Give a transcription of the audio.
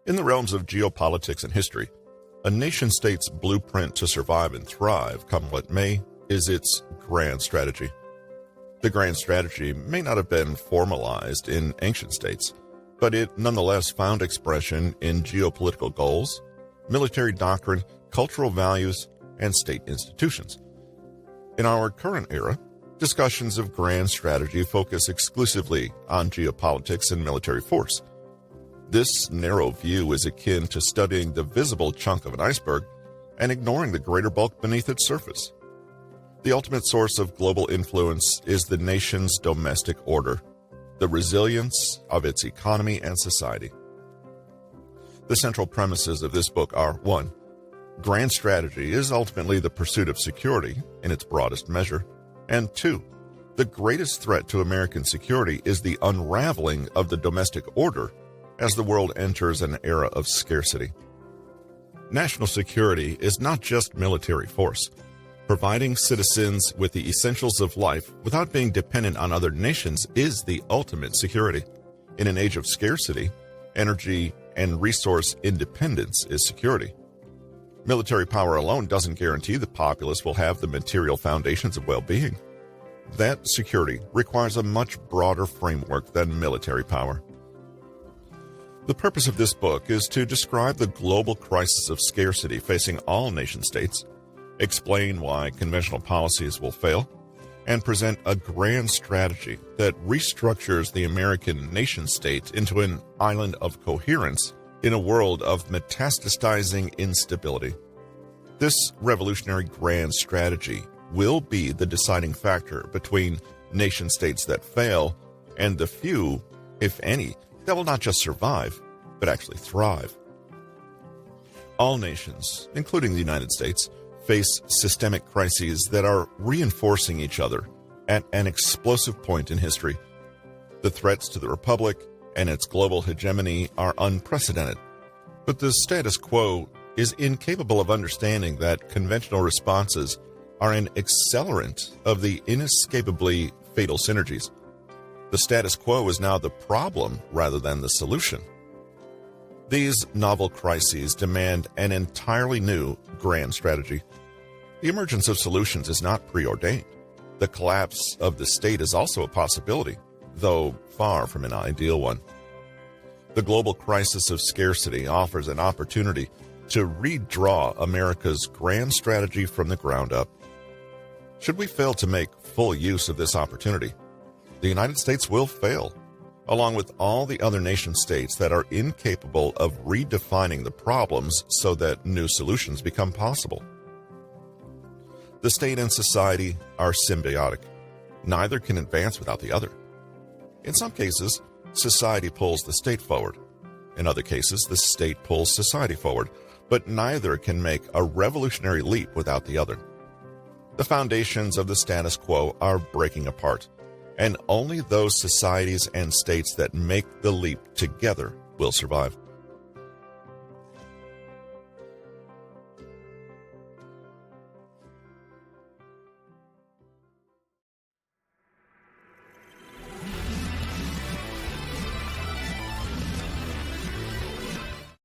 In the realms of geopolitics and history, a nation-state's blueprint to survive and thrive, come what may, is its grand strategy. The grand strategy may not have been formalized in ancient states, but it nonetheless found expression in geopolitical goals, military doctrine, cultural values, and state institutions. In our current era, discussions of grand strategy focus exclusively on geopolitics and military force. This narrow view is akin to studying the visible chunk of an iceberg and ignoring the greater bulk beneath its surface. The ultimate source of global influence is the nation's domestic order, the resilience of its economy and society. The central premises of this book are: 1. Grand strategy is ultimately the pursuit of security in its broadest measure, and 2. The greatest threat to American security is the unraveling of the domestic order as the world enters an era of scarcity. National security is not just military force. Providing citizens with the essentials of life without being dependent on other nations is the ultimate security. In an age of scarcity, energy and resource independence is security. Military power alone doesn't guarantee the populace will have the material foundations of well-being. That security requires a much broader framework than military power. The purpose of this book is to describe the global crisis of scarcity facing all nation-states, explain why conventional policies will fail, and present a grand strategy that restructures the American nation-state into an island of coherence in a world of metastasizing instability. This revolutionary grand strategy will be the deciding factor between nation-states that fail and the few, if any, that will not just survive, but actually thrive. All nations, including the United States, face systemic crises that are reinforcing each other at an explosive point in history. The threats to the Republic and its global hegemony are unprecedented, but the status quo is incapable of understanding that conventional responses are an accelerant of the inescapably fatal synergies. The status quo is now the problem rather than the solution. These novel crises demand an entirely new grand strategy. The emergence of solutions is not preordained. The collapse of the state is also a possibility, though far from an ideal one. The global crisis of scarcity offers an opportunity to redraw America's grand strategy from the ground up. Should we fail to make full use of this opportunity, the United States will fail, along with all the other nation-states that are incapable of redefining the problems so that new solutions become possible. The state and society are symbiotic. Neither can advance without the other. In some cases, society pulls the state forward. In other cases, the state pulls society forward, but neither can make a revolutionary leap without the other. The foundations of the status quo are breaking apart, and only those societies and states that make the leap together will survive.